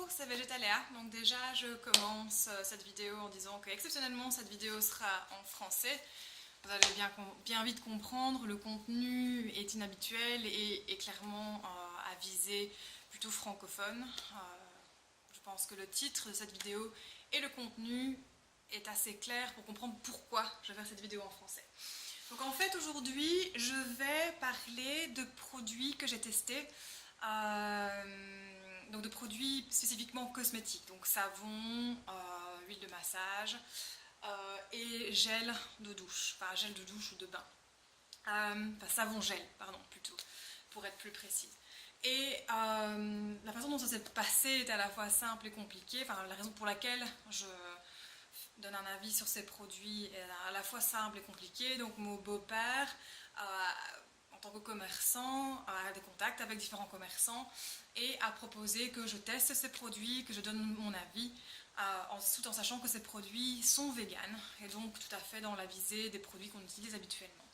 Bonjour, c'est Végétaléa. Donc déjà, je commence cette vidéo en disant que exceptionnellement, cette vidéo sera en français. Vous allez bien vite comprendre, le contenu est inhabituel et est clairement à viser plutôt francophone. Je pense que le titre de cette vidéo et le contenu est assez clair pour comprendre pourquoi je vais faire cette vidéo en français. Donc en fait, aujourd'hui, je vais parler de produits que j'ai testés. Donc de produits spécifiquement cosmétiques, donc savon, huile de massage et gel de douche, enfin gel de douche ou de bain, enfin savon gel, pardon, plutôt, pour être plus précise. Et la façon dont ça s'est passé est à la fois simple et compliquée, enfin la raison pour laquelle je donne un avis sur ces produits est à la fois simple et compliquée. Donc mon beau-père, en tant que commerçant, a des contacts avec différents commerçants et a proposé que je teste ces produits, que je donne mon avis, tout en sachant que ces produits sont véganes et donc tout à fait dans la visée des produits qu'on utilise habituellement.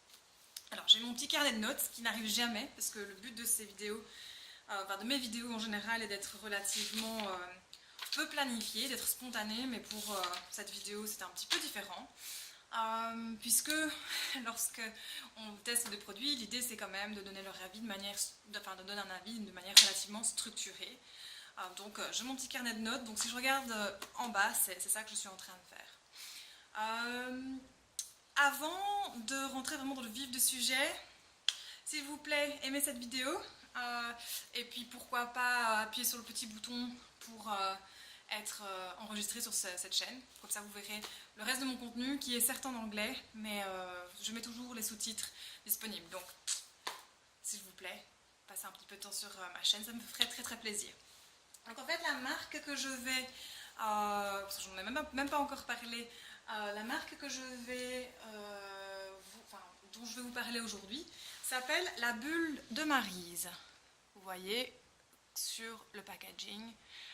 Alors j'ai mon petit carnet de notes qui n'arrive jamais parce que le but de ces vidéos, de mes vidéos en général, est d'être relativement peu planifiée, d'être spontanée, mais pour cette vidéo c'est un petit peu différent. Puisque lorsque on teste des produits, l'idée c'est quand même de donner leur avis de donner un avis de manière relativement structurée. Donc j'ai mon petit carnet de notes, donc si je regarde en bas, c'est ça que je suis en train de faire. Avant de rentrer vraiment dans le vif du sujet, s'il vous plaît, aimez cette vidéo, et puis pourquoi pas appuyer sur le petit bouton pour être enregistré sur cette chaîne. Comme ça vous verrez le reste de mon contenu qui est certes en anglais, mais je mets toujours les sous-titres disponibles. Donc s'il vous plaît, passez un petit peu de temps sur ma chaîne, ça me ferait très très plaisir. Donc en fait la marque que je vais, j'en ai même pas encore parlé, la marque que je vais, dont je vais vous parler aujourd'hui s'appelle la Bulle de Maryse. Vous voyez sur le packaging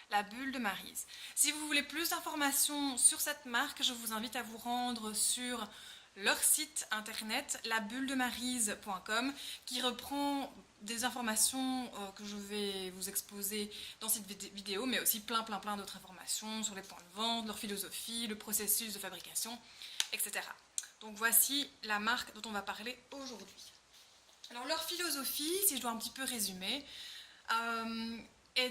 la Bulle de Maryse. Si vous voulez plus d'informations sur cette marque, je vous invite à vous rendre sur leur site internet labulledemaryse.com qui reprend des informations que je vais vous exposer dans cette vidéo, mais aussi plein d'autres informations sur les points de vente, leur philosophie, le processus de fabrication, etc. Donc voici la marque dont on va parler aujourd'hui. Alors leur philosophie, si je dois un petit peu résumer, est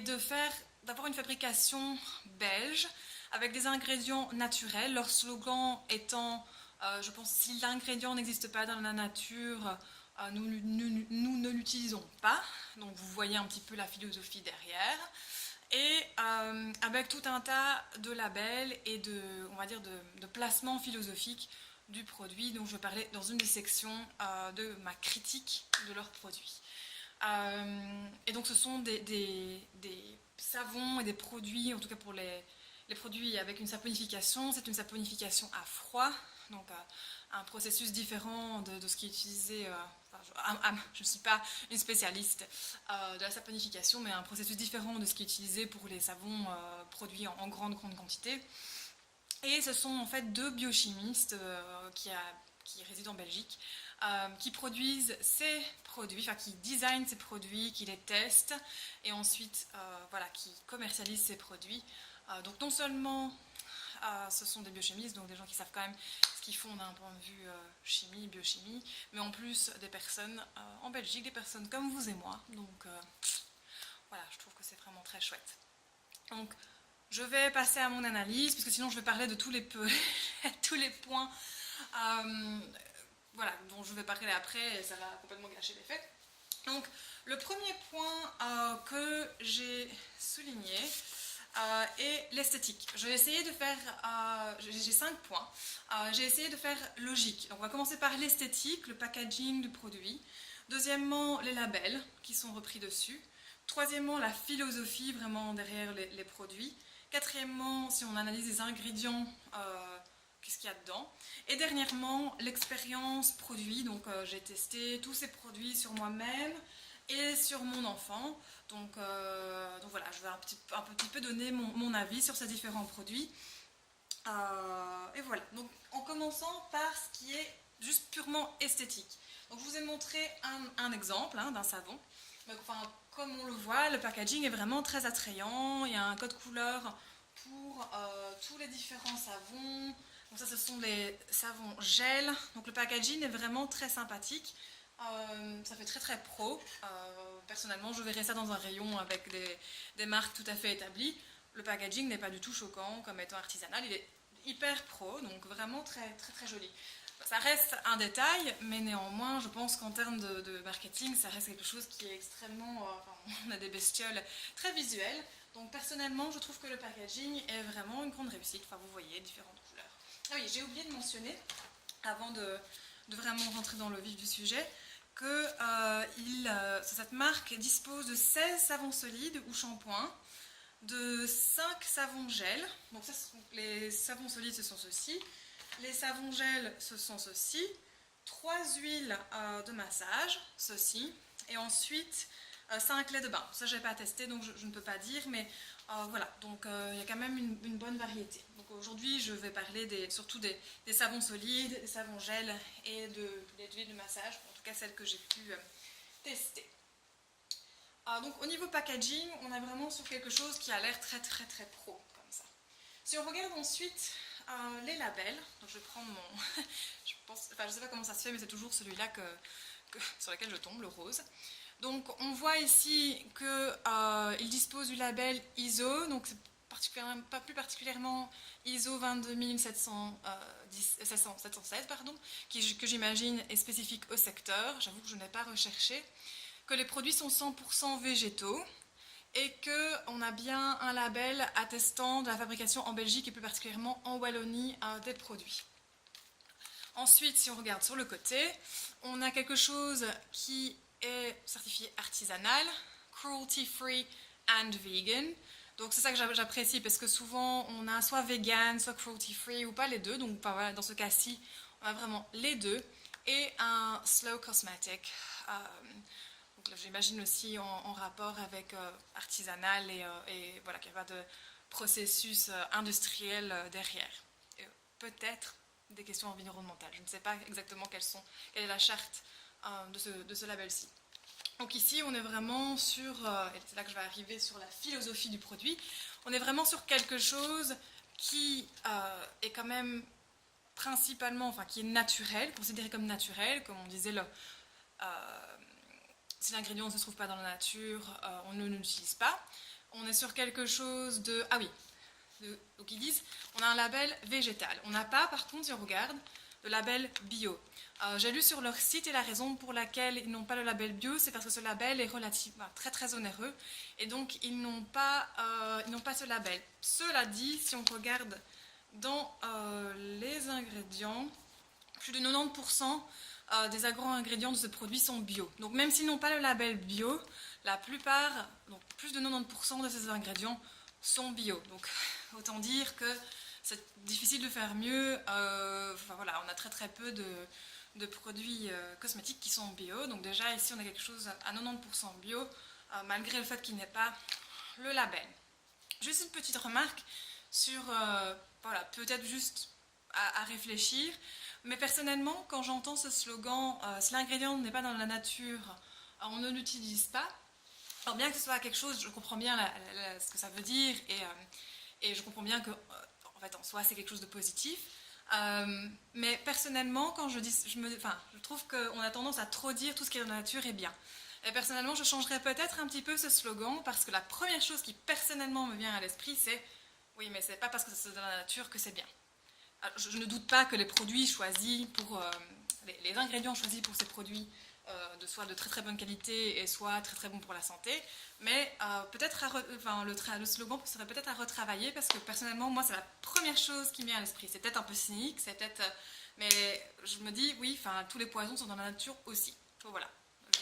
d'avoir une fabrication belge avec des ingrédients naturels. Leur slogan étant, je pense, si l'ingrédient n'existe pas dans la nature, nous ne l'utilisons pas. Donc vous voyez un petit peu la philosophie derrière. Et avec tout un tas de labels et de placements philosophiques du produit dont je parlais dans une des sections de ma critique de leurs produits. Et donc ce sont des savons et des produits, en tout cas pour les produits avec une saponification, c'est une saponification à froid, donc un processus différent de ce qui est utilisé, je ne suis pas une spécialiste de la saponification, mais un processus différent de ce qui est utilisé pour les savons produits en grande quantité. Et ce sont en fait deux biochimistes qui résident en Belgique, qui produisent ces produits, enfin qui designent ces produits, qui les testent et ensuite qui commercialisent ces produits. Donc non seulement ce sont des biochimistes, donc des gens qui savent quand même ce qu'ils font d'un point de vue chimie, biochimie, mais en plus des personnes en Belgique, des personnes comme vous et moi. Donc voilà, je trouve que c'est vraiment très chouette. Donc je vais passer à mon analyse, puisque sinon je vais parler de tous les points dont je vais parler après, et ça va complètement gâcher l'effet. Donc le premier point que j'ai souligné est l'esthétique. Je vais essayer de faire, j'ai 5 points, j'ai essayé de faire logique. Donc on va commencer par l'esthétique, le packaging du produit. Deuxièmement, les labels qui sont repris dessus. Troisièmement, la philosophie vraiment derrière les produits. Quatrièmement, si on analyse les ingrédients, qu'est-ce qu'il y a dedans. Et dernièrement, l'expérience produit. Donc j'ai testé tous ces produits sur moi-même et sur mon enfant. Donc voilà, je vais un petit peu donner mon avis sur ces différents produits. Et voilà, donc en commençant par ce qui est juste purement esthétique. Donc je vous ai montré un exemple d'un savon. Donc, comme on le voit, le packaging est vraiment très attrayant. Il y a un code couleur pour tous les différents savons. Donc ça, ce sont les savons gel. Donc le packaging est vraiment très sympathique. Ça fait très très pro. Personnellement, je verrais ça dans un rayon avec des marques tout à fait établies. Le packaging n'est pas du tout choquant comme étant artisanal. Il est hyper pro, donc vraiment très très très joli. Ça reste un détail, mais néanmoins, je pense qu'en termes de marketing, ça reste quelque chose qui est extrêmement... on a des bestioles très visuelles. Donc personnellement, je trouve que le packaging est vraiment une grande réussite. Enfin, vous voyez, différentes couleurs. Ah oui, j'ai oublié de mentionner, avant de vraiment rentrer dans le vif du sujet, que cette marque dispose de 16 savons solides ou shampoings, de 5 savons gel. Donc ça, les savons solides, ce sont ceux-ci. Les savons gel, ce sont ceux-ci. 3 huiles de massage, ceux-ci. Et ensuite, 5 laits de bain. Ça, je n'ai pas testé, donc je ne peux pas dire. Mais voilà, donc il y a quand même une bonne variété. Donc aujourd'hui, je vais parler surtout des savons solides, des savons gel et de l'huile de massage. En tout cas, celles que j'ai pu tester. Donc au niveau packaging, on est vraiment sur quelque chose qui a l'air très très très pro, comme ça. Si on regarde ensuite les labels, donc je vais prendre mon... je sais pas comment ça se fait, mais c'est toujours celui-là sur lequel je tombe, le rose. Donc on voit ici qu'il dispose du label ISO, donc c'est plus particulièrement ISO 22716, que j'imagine est spécifique au secteur. J'avoue que je n'ai pas recherché. Que les produits sont 100% végétaux et qu'on a bien un label attestant de la fabrication en Belgique et plus particulièrement en Wallonie des produits. Ensuite, si on regarde sur le côté, on a quelque chose qui est certifié artisanal, cruelty free and vegan. Donc c'est ça que j'apprécie parce que souvent on a soit vegan, soit cruelty free ou pas les deux. Donc voilà, dans ce cas-ci, on a vraiment les deux. Et un slow cosmetic. Donc là, j'imagine aussi en rapport avec artisanal et voilà, qu'il n'y a pas de processus industriel derrière. Peut-être des questions environnementales. Je ne sais pas exactement quelle est la charte de ce label-ci. Donc ici, on est vraiment sur, et c'est là que je vais arriver sur la philosophie du produit, on est vraiment sur quelque chose qui est quand même principalement, enfin qui est naturel, considéré comme naturel, comme on disait, si l'ingrédient ne se trouve pas dans la nature, on ne l'utilise pas. On est sur quelque chose de... Ah oui, donc ils disent, on a un label végétal. On n'a pas, par contre, si on regarde, le label bio. J'ai lu sur leur site et la raison pour laquelle ils n'ont pas le label bio, c'est parce que ce label est relativement très très onéreux et donc ils n'ont pas ce label. Cela dit, si on regarde dans les ingrédients, plus de 90% des agro-ingrédients de ce produit sont bio. Donc même s'ils n'ont pas le label bio, la plupart, donc plus de 90% de ces ingrédients sont bio. Donc autant dire que c'est difficile de faire mieux. Voilà, on a très très peu de produits cosmétiques qui sont bio. Donc déjà ici on a quelque chose à 90% bio, malgré le fait qu'il n'y ait pas le label. Juste une petite remarque sur, voilà, peut-être juste à réfléchir. Mais personnellement, quand j'entends ce slogan, si l'ingrédient n'est pas dans la nature, on ne l'utilise pas. Alors bien que ce soit quelque chose, je comprends bien ce que ça veut dire et je comprends bien que en fait en soi c'est quelque chose de positif. Mais personnellement, quand je trouve qu'on a tendance à trop dire tout ce qui est dans la nature est bien. Et personnellement, je changerais peut-être un petit peu ce slogan parce que la première chose qui personnellement me vient à l'esprit, c'est oui, mais c'est pas parce que c'est dans la nature que c'est bien. Alors, je ne doute pas que les produits choisis pour les ingrédients choisis pour ces produits soit de très très bonne qualité et soit très très bon pour la santé, mais peut-être le slogan serait peut-être à retravailler parce que personnellement moi c'est la première chose qui me vient à l'esprit. C'est peut-être un peu cynique, mais je me dis oui, tous les poisons sont dans la nature aussi. Donc voilà,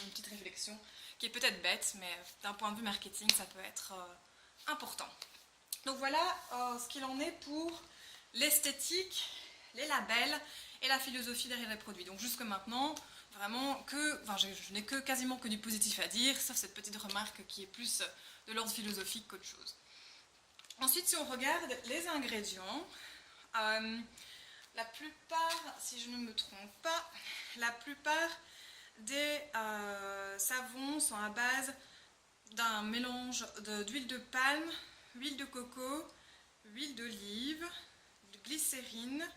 une petite réflexion qui est peut-être bête, mais d'un point de vue marketing ça peut être important. Donc voilà ce qu'il en est pour l'esthétique, les labels et la philosophie derrière les produits. Donc jusque maintenant, vraiment je n'ai quasiment que du positif à dire, sauf cette petite remarque qui est plus de l'ordre philosophique qu'autre chose. Ensuite, si on regarde les ingrédients, la plupart, si je ne me trompe pas, la plupart des savons sont à base d'un mélange d'huile de palme, huile de coco, huile d'olive, de glycérine.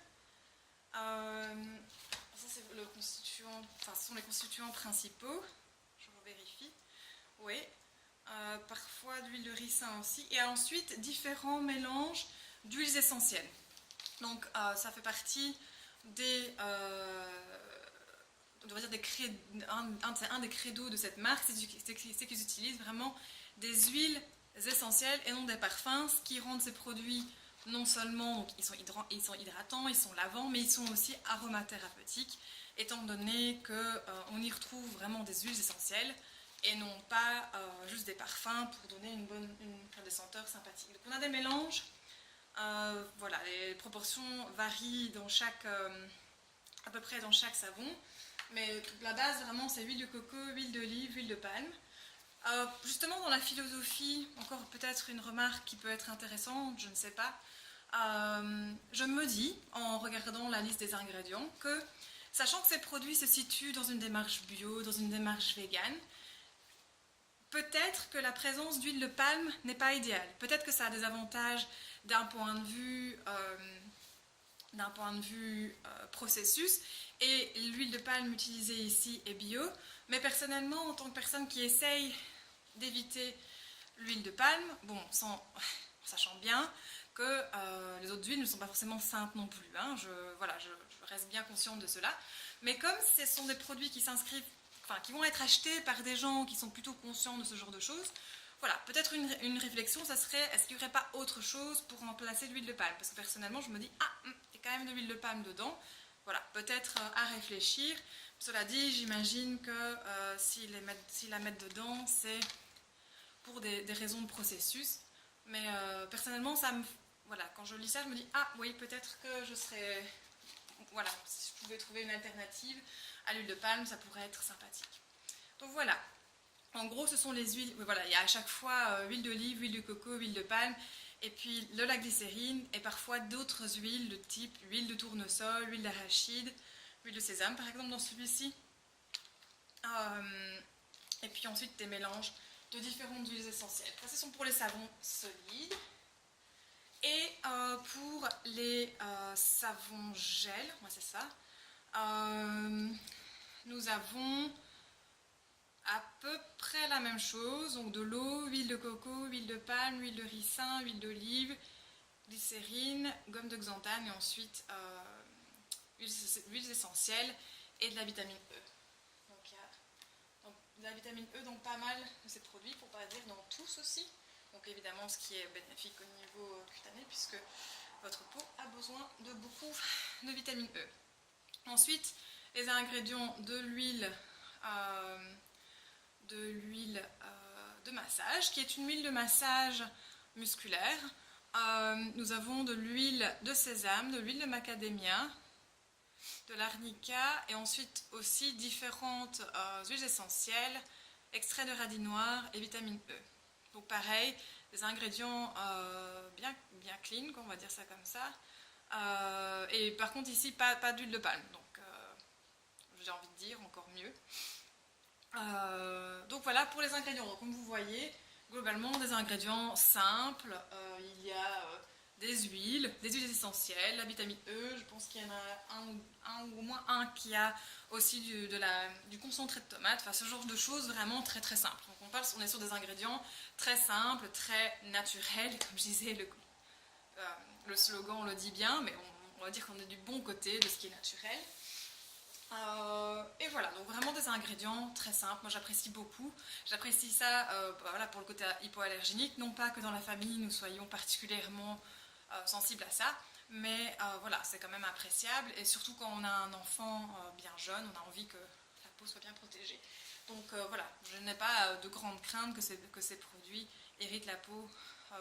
Ça c'est le constituant, enfin ce sont les constituants principaux. Je revérifie. Oui. Parfois d'huile de ricin aussi. Et ensuite différents mélanges d'huiles essentielles. Donc ça fait partie des on va dire un des credos de cette marque, c'est qu'ils utilisent vraiment des huiles essentielles et non des parfums, ce qui rend ces produits non seulement donc, ils sont hydratants, ils sont lavants, mais ils sont aussi aromathérapeutiques, étant donné qu'on y retrouve vraiment des huiles essentielles et non pas juste des parfums pour donner des senteurs sympathiques. Donc on a des mélanges, voilà, les proportions varient dans à peu près dans chaque savon. Mais la base vraiment c'est huile de coco, huile d'olive, huile de palme. Justement dans la philosophie, encore peut-être une remarque qui peut être intéressante, je ne sais pas. Je me dis, en regardant la liste des ingrédients, que sachant que ces produits se situent dans une démarche bio, dans une démarche végane, peut-être que la présence d'huile de palme n'est pas idéale. Peut-être que ça a des avantages d'un point de vue processus, et l'huile de palme utilisée ici est bio, mais personnellement en tant que personne qui essaye d'éviter l'huile de palme, bon, en sachant bien que les autres huiles ne sont pas forcément saintes non plus, hein, je reste bien consciente de cela, mais comme ce sont des produits qui qui vont être achetés par des gens qui sont plutôt conscients de ce genre de choses, voilà, peut-être une réflexion, ça serait, est-ce qu'il n'y aurait pas autre chose pour remplacer l'huile de palme? Parce que personnellement, je me dis, il y a quand même de l'huile de palme dedans. Voilà, peut-être à réfléchir. Cela dit, j'imagine que s'ils la mettent dedans, c'est pour des raisons de processus. Mais personnellement, voilà, quand je lis ça, je me dis, oui, peut-être que je serais... Voilà, si je pouvais trouver une alternative à l'huile de palme, ça pourrait être sympathique. Donc voilà. En gros, ce sont les huiles. Oui, voilà, il y a à chaque fois huile d'olive, huile de coco, huile de palme, et puis de la glycérine, et parfois d'autres huiles de type huile de tournesol, huile d'arachide, huile de sésame par exemple dans celui-ci. Et puis ensuite des mélanges de différentes huiles essentielles. Ça, ce sont pour les savons solides. Et pour les savons gel, moi c'est ça, nous avons à peu près la même chose, donc de l'eau, huile de coco, huile de palme, huile de ricin, huile d'olive, glycérine, gomme de xanthane et ensuite huiles essentielles et de la vitamine E. Donc il y a de la vitamine E dans pas mal de ces produits, pour ne pas dire dans tous aussi. Donc évidemment ce qui est bénéfique au niveau cutané puisque votre peau a besoin de beaucoup de vitamine E. Ensuite, les ingrédients de l'huile de massage, qui est une huile de massage musculaire. Nous avons de l'huile de sésame, de l'huile de macadamia, de l'arnica et ensuite aussi différentes huiles essentielles, extrait de radis noir et vitamine E. Donc pareil, des ingrédients bien clean, on va dire ça comme ça. Et par contre ici, pas d'huile de palme, donc j'ai envie de dire encore mieux. Donc voilà pour les ingrédients. Donc, comme vous voyez, globalement des ingrédients simples. Il y a des huiles essentielles, la vitamine E. Je pense qu'il y en a un ou au moins un qui a aussi du concentré de tomate. Enfin, ce genre de choses vraiment très très simples. Donc on est sur des ingrédients très simples, très naturels. Comme je disais, le slogan on le dit bien, mais on va dire qu'on est du bon côté de ce qui est naturel. Et voilà, donc vraiment des ingrédients très simples. Moi j'apprécie beaucoup. J'apprécie ça voilà, pour le côté hypoallergénique. Non pas que dans la famille nous soyons particulièrement sensibles à ça, mais voilà, c'est quand même appréciable. Et surtout quand on a un enfant bien jeune, on a envie que la peau soit bien protégée. Donc voilà, je n'ai pas de grande crainte que ces produits irritent la peau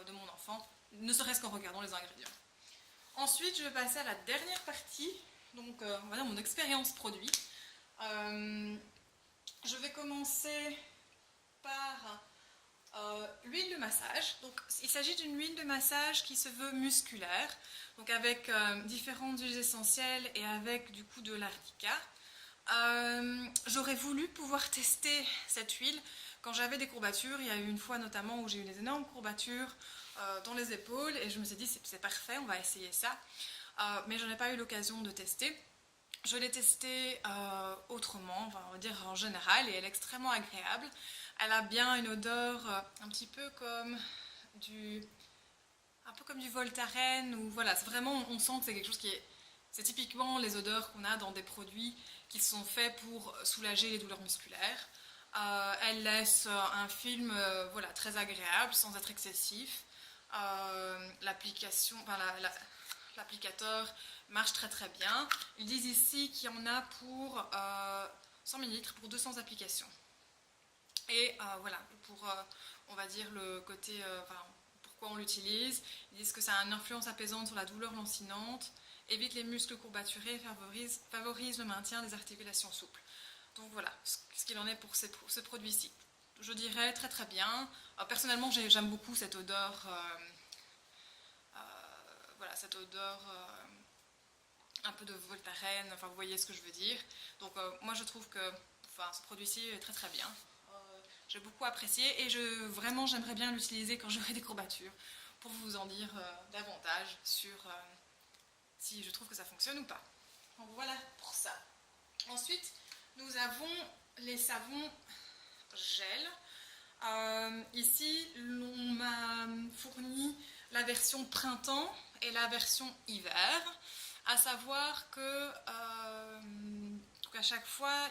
de mon enfant, ne serait-ce qu'en regardant les ingrédients. Ensuite, je vais passer à la dernière partie. Donc, on va dire mon expérience produit. Je vais commencer par l'huile de massage. Donc, il s'agit d'une huile de massage qui se veut musculaire, donc avec différentes huiles essentielles et avec du coup de l'arnica. J'aurais voulu pouvoir tester cette huile quand j'avais des courbatures, il y a eu une fois notamment où j'ai eu des énormes courbatures dans les épaules et je me suis dit c'est parfait, on va essayer ça. Mais je n'ai pas eu l'occasion de tester. Je l'ai testée autrement, enfin, on va dire en général, et elle est extrêmement agréable. Elle a bien une odeur un petit peu comme du, un peu comme du Voltaren, ou voilà, c'est vraiment, on sent que c'est quelque chose qui est, c'est typiquement les odeurs qu'on a dans des produits qui sont faits pour soulager les douleurs musculaires. Elle laisse un film voilà, très agréable sans être excessif. L'application, enfin, l'applicateur marche très très bien. Ils disent ici qu'il y en a pour 100 ml pour 200 applications. Et voilà, pour on va dire le côté, enfin, pourquoi on l'utilise. Ils disent que ça a une influence apaisante sur la douleur lancinante, évite les muscles courbaturés, favorise le maintien des articulations souples. Donc voilà ce qu'il en est pour ce produit-ci. Je dirais très très bien. Personnellement, j'aime beaucoup cette odeur. Voilà, cette odeur un peu de Voltaren, enfin vous voyez ce que je veux dire. Donc moi je trouve que enfin, ce produit-ci est très très bien. J'ai beaucoup apprécié et vraiment j'aimerais bien l'utiliser quand j'aurai des courbatures pour vous en dire davantage sur si je trouve que ça fonctionne ou pas. Donc voilà pour ça. Ensuite, nous avons les savons gel. Ici, on m'a fourni la version printemps et la version hiver. À savoir que à chaque fois,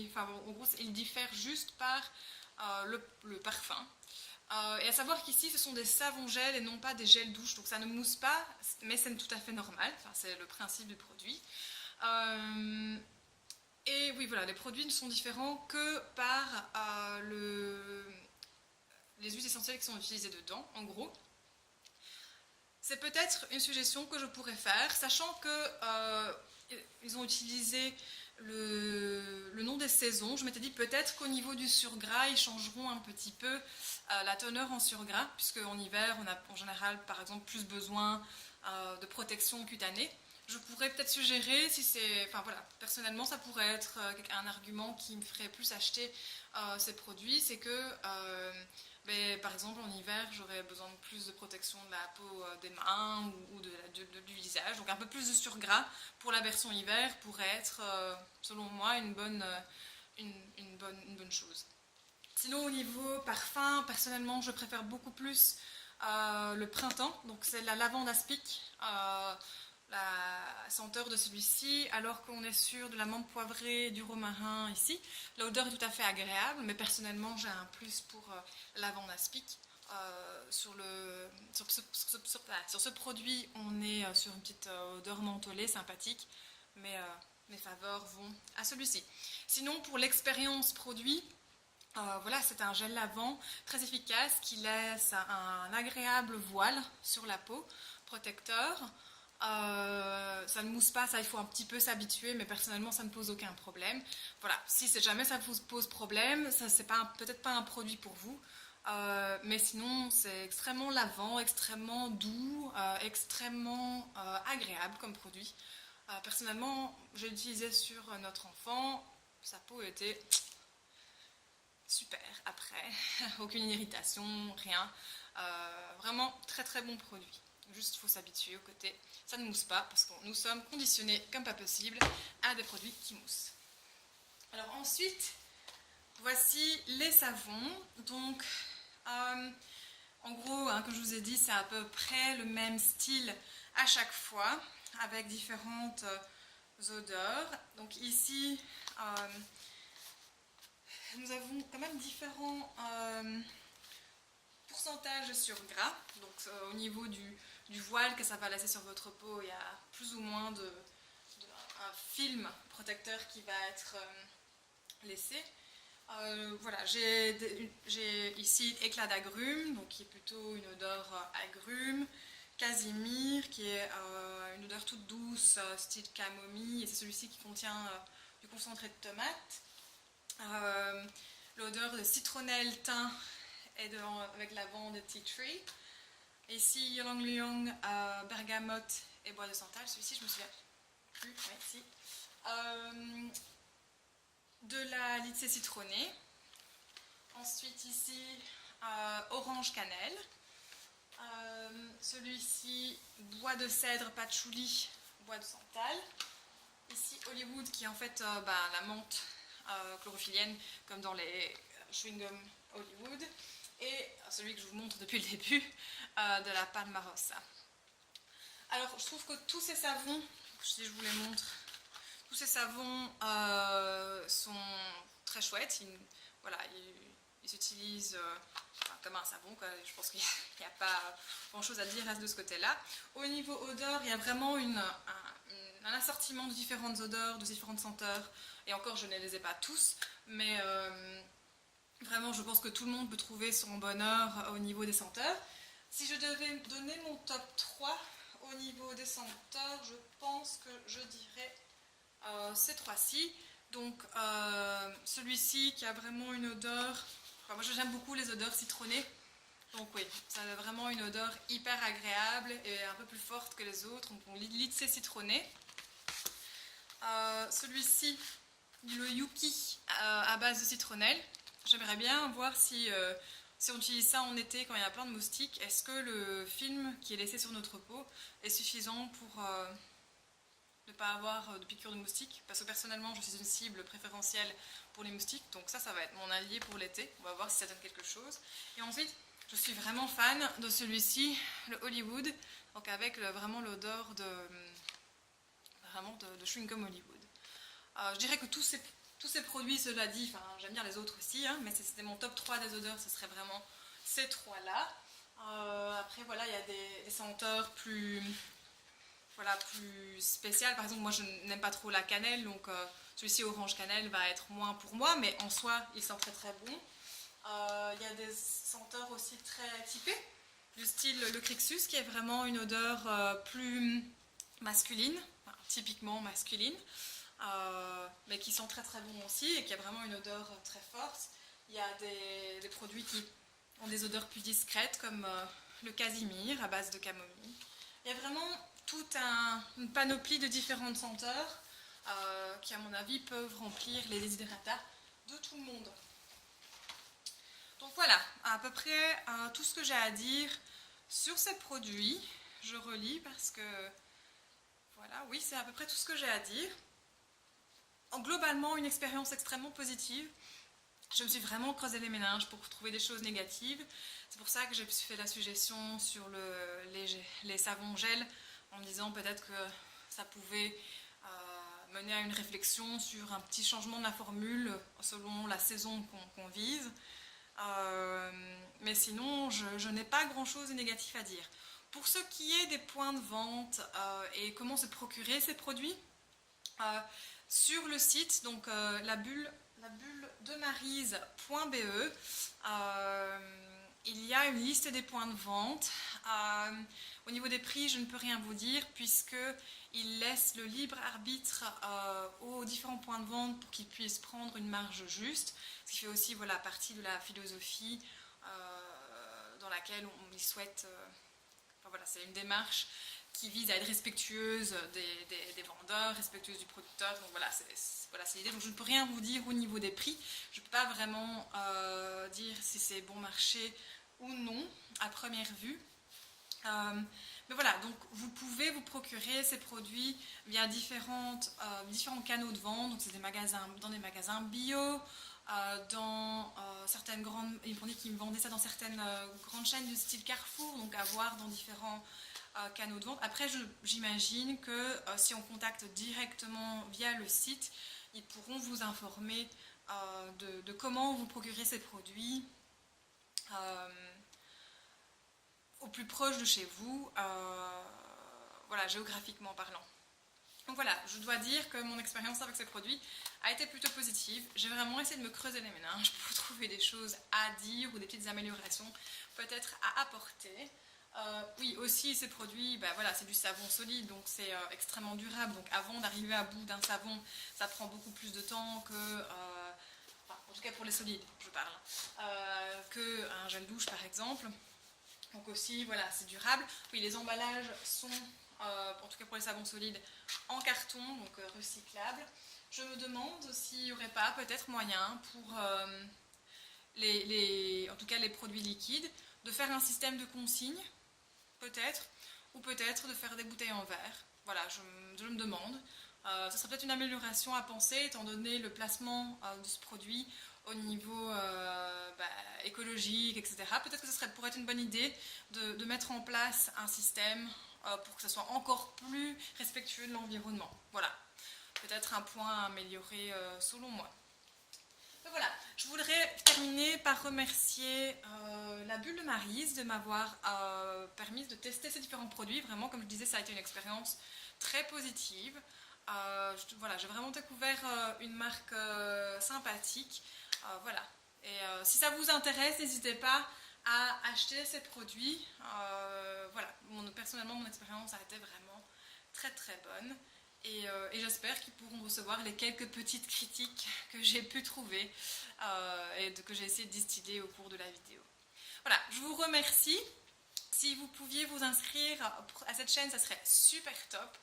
enfin, en gros, il diffère juste par le parfum. Et à savoir qu'ici, ce sont des savons gels et non pas des gels douche. Donc ça ne mousse pas, mais c'est tout à fait normal. Enfin, c'est le principe du produit. Et oui, voilà, les produits ne sont différents que par les huiles essentielles qui sont utilisées dedans, en gros. C'est peut-être une suggestion que je pourrais faire, sachant que ils ont utilisé le nom des saisons. Je m'étais dit peut-être qu'au niveau du surgras, ils changeront un petit peu la teneur en surgras, puisque en hiver, on a en général, par exemple, plus besoin de protection cutanée. Je pourrais peut-être suggérer, si c'est, enfin voilà, personnellement, ça pourrait être un argument qui me ferait plus acheter ces produits, c'est que mais, par exemple, en hiver, j'aurais besoin de plus de protection de la peau des mains ou du visage. Donc un peu plus de surgras pour la version hiver pourrait être, selon moi, une bonne chose. Sinon, au niveau parfum, personnellement, je préfère beaucoup plus le printemps. Donc c'est la lavande aspic. La senteur de celui-ci, alors qu'on est sur de la menthe poivrée, du romarin ici. L'odeur est tout à fait agréable, mais personnellement j'ai un plus pour la lavande aspic. Sur ce produit, on est sur une petite odeur mentholée sympathique, mais mes faveurs vont à celui-ci. Sinon, pour l'expérience produit, voilà, c'est un gel lavant très efficace qui laisse un agréable voile sur la peau, protecteur. Ça ne mousse pas, ça il faut un petit peu s'habituer, mais personnellement ça ne pose aucun problème. Voilà, si jamais ça vous pose problème, ça c'est peut-être pas un produit pour vous, mais sinon c'est extrêmement lavant, extrêmement doux, extrêmement agréable comme produit. Personnellement, j'ai utilisé sur notre enfant, sa peau était super après, aucune irritation, rien. Vraiment très très bon produit. Juste, il faut s'habituer au côté. Ça ne mousse pas parce que nous sommes conditionnés comme pas possible à des produits qui moussent. Alors ensuite, voici les savons. Donc, en gros, hein, comme je vous ai dit, c'est à peu près le même style à chaque fois, avec différentes odeurs. Donc ici, nous avons quand même différents pourcentage de surgras. Donc au niveau du voile que ça va laisser sur votre peau, il y a plus ou moins un film protecteur qui va être laissé. Voilà, j'ai ici éclat d'agrumes, donc qui est plutôt une odeur agrumes, casimir, qui est une odeur toute douce, style camomille, et c'est celui-ci qui contient du concentré de tomate. L'odeur de citronnelle, thym, et avec lavande et tea tree. Ici, ylang ylang, bergamote et bois de santal. Celui-ci, je me souviens plus. Ouais, si. De la lycée citronnée. Ensuite ici, orange cannelle. Celui-ci, bois de cèdre, patchouli, bois de santal. Ici, Hollywood, qui est en fait la menthe chlorophyllienne, comme dans les chewing-gum Hollywood. Et celui que je vous montre depuis le début, de la Palmarosa. Alors, je trouve que tous ces savons, si je vous les montre, tous ces savons sont très chouettes. Ils s'utilisent comme un savon, quoi. Je pense qu'il n'y a pas grand chose à dire de ce côté-là. Au niveau odeur, il y a vraiment un assortiment de différentes odeurs, de différentes senteurs. Et encore, je ne les ai pas tous, mais vraiment, je pense que tout le monde peut trouver son bonheur au niveau des senteurs. Si je devais donner mon top 3 au niveau des senteurs, je pense que je dirais ces trois-ci. Donc celui-ci qui a vraiment une odeur, moi j'aime beaucoup les odeurs citronnées, donc oui, ça a vraiment une odeur hyper agréable et un peu plus forte que les autres, donc on lit c'est citronné. Celui-ci, le Yuki à base de citronnelle, j'aimerais bien voir si on utilise ça en été quand il y a plein de moustiques, est-ce que le film qui est laissé sur notre peau est suffisant pour ne pas avoir de piqûres de moustiques, parce que personnellement je suis une cible préférentielle pour les moustiques, donc ça va être mon allié pour l'été, on va voir si ça donne quelque chose. Et ensuite, je suis vraiment fan de celui-ci, le Hollywood, donc avec vraiment l'odeur de chewing-gum Hollywood. Je dirais que tous ces produits, cela dit, j'aime bien les autres aussi, hein, mais c'était mon top 3 des odeurs, ce serait vraiment ces trois-là. Après, voilà, il y a des senteurs plus spéciales. Par exemple, moi, je n'aime pas trop la cannelle, donc celui-ci, orange cannelle, va être moins pour moi, mais en soi, il sent très très bon. Il y a des senteurs aussi très typées, du style le Crixus, qui est vraiment une odeur plus masculine, typiquement masculine. Mais qui sont très très bons aussi et qui a vraiment une odeur très forte. Il y a des produits qui ont des odeurs plus discrètes comme le casimir à base de camomille. Il y a vraiment toute une panoplie de différentes senteurs qui à mon avis peuvent remplir les desiderata de tout le monde. Donc voilà, à peu près tout ce que j'ai à dire sur ces produits. Je relis parce que voilà, oui, c'est à peu près tout ce que j'ai à dire. Globalement, une expérience extrêmement positive. Je me suis vraiment creusé les méninges pour trouver des choses négatives. C'est pour ça que j'ai fait la suggestion sur les savons gel, en me disant peut-être que ça pouvait mener à une réflexion sur un petit changement de la formule selon la saison qu'on vise. Mais sinon, je n'ai pas grand-chose de négatif à dire. Pour ce qui est des points de vente et comment se procurer ces produits, sur le site, donc la bulle de maryse.be, il y a une liste des points de vente. Au niveau des prix, je ne peux rien vous dire puisqu'ils laissent le libre arbitre aux différents points de vente pour qu'ils puissent prendre une marge juste, ce qui fait aussi partie de la philosophie dans laquelle on y souhaite... c'est une démarche qui vise à être respectueuse des vendeurs, respectueuse du producteur. Donc c'est l'idée. Donc je ne peux rien vous dire au niveau des prix. Je ne peux pas vraiment dire si c'est bon marché ou non à première vue. Mais voilà, donc vous pouvez vous procurer ces produits via différents canaux de vente. Donc c'est dans des magasins bio, dans certaines grandes... Ils m'ont dit qu'ils me vendaient ça dans certaines grandes chaînes du style Carrefour, donc à voir dans différents canaux de vente. Après, j'imagine que si on contacte directement via le site, ils pourront vous informer de comment vous procurer ces produits au plus proche de chez vous, géographiquement parlant. Donc voilà, je dois dire que mon expérience avec ces produits a été plutôt positive. J'ai vraiment essayé de me creuser les méninges pour trouver des choses à dire ou des petites améliorations peut-être à apporter. Oui, aussi ces produits, c'est du savon solide, donc c'est extrêmement durable. Donc avant d'arriver à bout d'un savon, ça prend beaucoup plus de temps que, en tout cas pour les solides, je parle, qu'un gel douche par exemple. Donc aussi, c'est durable. Oui, les emballages sont, en tout cas pour les savons solides, en carton, donc recyclables. Je me demande s'il n'y aurait pas peut-être moyen pour en tout cas les produits liquides, de faire un système de consigne, peut-être, ou peut-être de faire des bouteilles en verre. Voilà, je me demande. Ce serait peut-être une amélioration à penser, étant donné le placement de ce produit au niveau écologique, etc. Peut-être que pourrait être une bonne idée de mettre en place un système pour que ce soit encore plus respectueux de l'environnement. Voilà, peut-être un point à améliorer selon moi. Donc voilà, je voudrais terminer par remercier la Bulle de Maryse de m'avoir permis de tester ces différents produits. Vraiment, comme je disais, ça a été une expérience très positive. Voilà, j'ai vraiment découvert une marque sympathique. Voilà. Et si ça vous intéresse, n'hésitez pas à acheter ces produits. Voilà, personnellement, mon expérience a été vraiment très très bonne. Et j'espère qu'ils pourront recevoir les quelques petites critiques que j'ai pu trouver que j'ai essayé de distiller au cours de la vidéo. Voilà, je vous remercie. Si vous pouviez vous inscrire à cette chaîne, ça serait super top.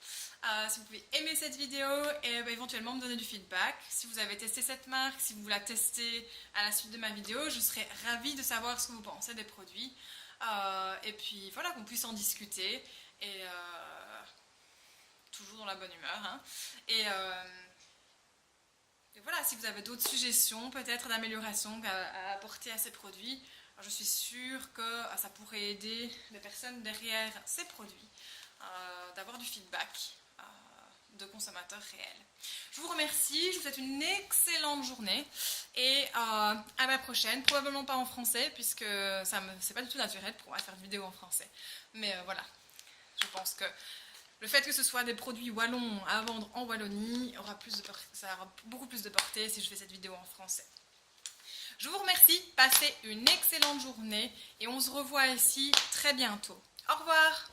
Si vous pouvez aimer cette vidéo et éventuellement me donner du feedback. Si vous avez testé cette marque, si vous la testez à la suite de ma vidéo, je serais ravie de savoir ce que vous pensez des produits. Et puis voilà, qu'on puisse en discuter. Et toujours dans la bonne humeur. Hein. Et voilà, si vous avez d'autres suggestions, peut-être d'amélioration à apporter à ces produits, je suis sûre que ça pourrait aider les personnes derrière ces produits d'avoir du feedback de consommateurs réels. Je vous remercie, je vous souhaite une excellente journée et à la prochaine, probablement pas en français puisque c'est pas du tout naturel pour moi de faire une vidéo en français. Mais voilà, je pense que le fait que ce soit des produits wallons à vendre en Wallonie ça aura beaucoup plus de portée si je fais cette vidéo en français. Je vous remercie, passez une excellente journée et on se revoit ici très bientôt. Au revoir!